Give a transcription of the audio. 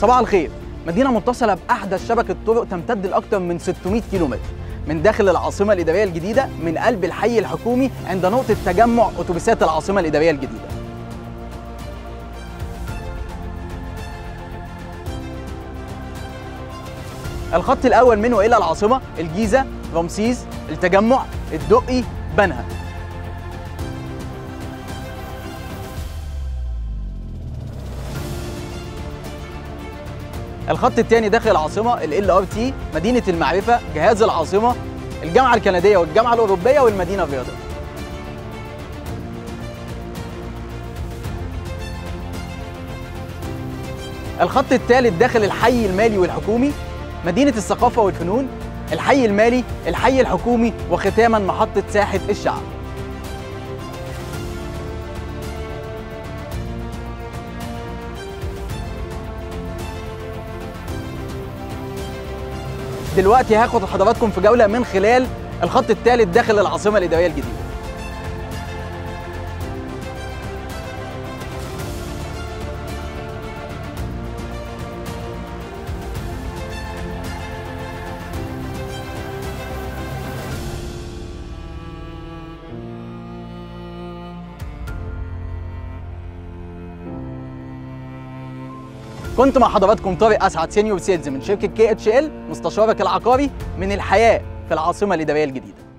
صباح الخير. مدينة متصلة بأحدث شبكة طرق تمتد لأكثر من 600 كيلومتر من داخل العاصمة الإدارية الجديدة، من قلب الحي الحكومي عند نقطة تجمع أتوبيسات العاصمة الإدارية الجديدة. الخط الأول منه إلى العاصمة الجيزة، رمسيس، التجمع، الدقي، بنها. الخط الثاني داخل العاصمة LRT، مدينة المعرفة، جهاز العاصمة، الجامعة الكندية والجامعة الأوروبية والمدينة الرياضية. الخط الثالث داخل الحي المالي والحكومي، مدينة الثقافة والفنون، الحي المالي، الحي الحكومي، وختاما محطة ساحة الشعب. دلوقتي هاخد حضراتكم في جولة من خلال الخط الثالث داخل العاصمة الإدارية الجديدة. كنت مع حضراتكم طارق أسعد، سينيور سيلز من شركة KHL، مستشارك العقاري من الحياة في العاصمة الإدارية الجديدة.